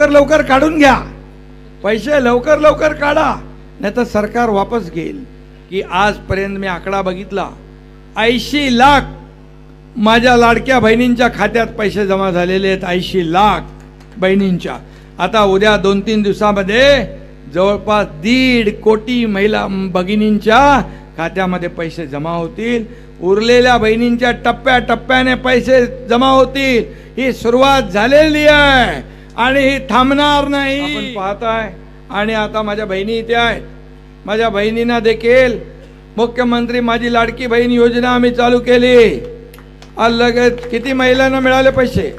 लवकर काढून घ्या, पैसे लवकर लवकर काढा, नाही तर सरकार वापस घेईल. की आजपर्यंत मी आकडा बघितला, 80 लाख माझ्या लाडक्या बहिणींच्या खात्यात पैसे जमा झालेले आहेत. 80 लाख बहिणींच्या. आता उद्या 2-3 दिवसामध्ये जवळपास 1.5 कोटी महिला भगिनींच्या खात्यामध्ये पैसे जमा होतील. उरलेल्या बहिणींच्या टप्प्याटप्प्याने पैसे जमा होतील. ही सुरुवात झालेली आहे आणि ही थांबणार नाही. आपण पाहताय. आणि आता माझ्या बहिणी इथे आहेत. माझ्या बहिणींना देखील मुख्यमंत्री माझी लाडकी बहीण योजना आम्ही चालू केली. आज लगेच किती महिलांना मिळाले पैसे?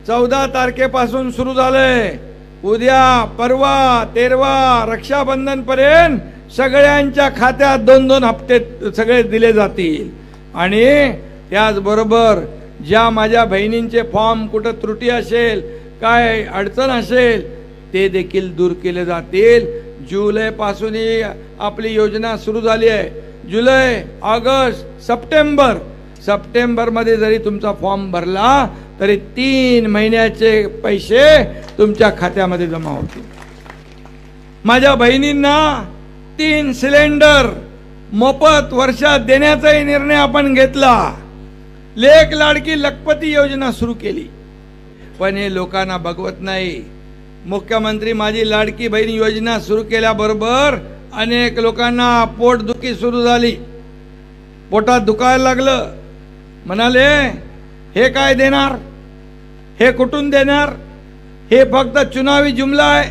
14 तारखेपासून सुरू झाले. उद्या, परवा, 13 रक्षाबंधन पर्यंत सगळ्यांच्या खात्यात 2-2 हप्ते सगळे दिले जातील. आणि त्याचबरोबर ज्या माझ्या बहिणींचे फॉर्म कुठं त्रुटी असेल, काय अडचण असेल, ते देखील दूर केले जातील. जुलैपासून आपली योजना सुरू झाली आहे. जुलै, ऑगस्ट, सप्टेंबरमध्ये जरी तुमचा फॉर्म भरला तरी 3 महिन्याचे पैसे तुमच्या खात्यामध्ये जमा होतील. माझ्या बहिणींना 3 सिलेंडर मोफत वर्षात देण्याचाही निर्णय आपण घेतला. लेक लाडकी लखपती योजना सुरू केली. पण हे लोकांना बघवत नाही. मुख्यमंत्री माझी लाडकी बहीण योजना सुरू केल्याबरोबर अनेक लोकांना पोटदुखी सुरू झाली. पोटात दुखायला लागलं. म्हणाले, हे काय देणार, हे कुठून देणार, हे फक्त चुनावी जुमला आहे,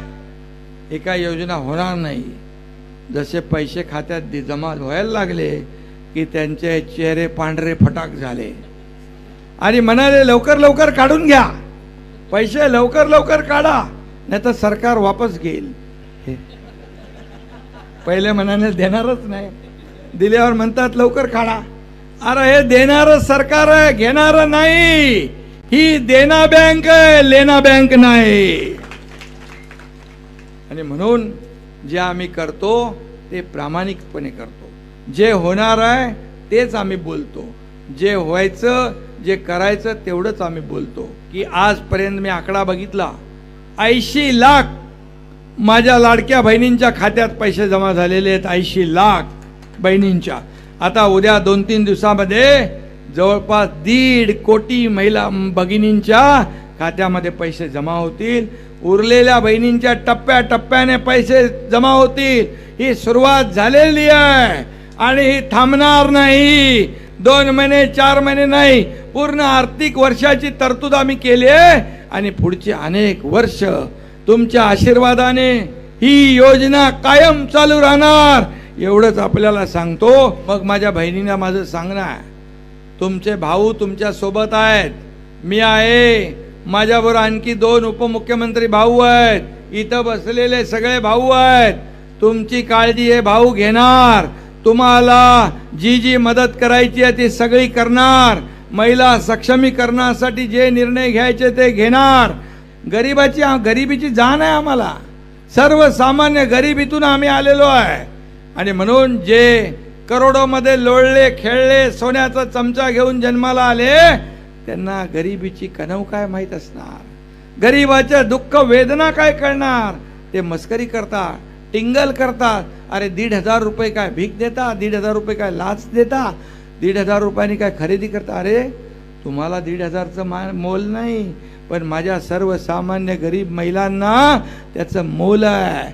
हे काय योजना होणार नाही. जसे पैसे खात्यात जमा व्हायला लागले की त्यांचे चेहरे पांढरे फटाक झाले आणि म्हणाले, लवकर लवकर काढून घ्या, पैसे लवकर लवकर काढा, नाही तर सरकार वापस घेईल. पहिले म्हणाले देणारच नाही, दिल्यावर म्हणतात लवकर काढा. अरे हे देणारं सरकार आहे, घेणारं नाही. ही देना बँक आहे, लेना बँक नाही. आणि म्हणून जे आम्ही करतो ते प्रामाणिकपणे करतो. जे होणार आहे तेच आम्ही बोलतो. जे व्हायचं, जे करायचं तेवढंच आम्ही बोलतो. की आजपर्यंत मी आकडा बघितला, 80 लाख माझ्या लाडक्या बहिणींच्या खात्यात पैसे जमा झालेले आहेत. 80 लाख बहिणींच्या. आता उद्या 2-3 दिवसामध्ये जवळपास 1.5 कोटी महिला भगिनींच्या खात्यामध्ये पैसे जमा होतील. उरलेल्या बहिणींच्या टप्प्याटप्प्याने पैसे जमा होतील. ही सुरुवात झालेली आहे आणि ही थांबणार नाही. 2 महिने 4 महिने नाही, पूर्ण आर्थिक वर्षाची तरतूद आम्ही केली आहे. आणि पुढचे अनेक वर्ष तुमच्या आशीर्वादाने ही योजना कायम चालू राहणार, एवढंच आपल्याला सांगतो. मग माझ्या बहिणींना माझं सांगणं आहे, तुमचे भाऊ तुमच्या सोबत आहेत, मी आहे, माझ्याबरोबर आणखी 2 उपमुख्यमंत्री भाऊ आहेत, इथं बसलेले सगळे भाऊ आहेत. तुमची काळजी हे भाऊ घेणार. तुम्हाला जी जी मदत करायची आहे ती सगळी करणार. महिला सक्षमीकरणासाठी जे निर्णय घ्यायचे ते घेणार. गरिबीची जाण आहे आम्हाला. सर्वसामान्य गरिबीतून आम्ही आलेलो आहे. आणि म्हणून जे करोडोमध्ये लोळले खेळले, सोन्याचा चमचा घेऊन जन्माला आले, त्यांना गरिबीची कणव काय माहीत असणार, गरिबाच्या दुःख वेदना काय कळणार. ते मस्करी करतात, टिंगल करतात. अरे 1,500 रुपये काय भीक देता, 1,500 रुपये काय लाच देता, 1,500 रुपयांनी काय खरेदी करता. अरे तुम्हाला 1,500चं मोल नाही, पण माझ्या सर्वसामान्य गरीब महिलांना त्याचं मोल आहे.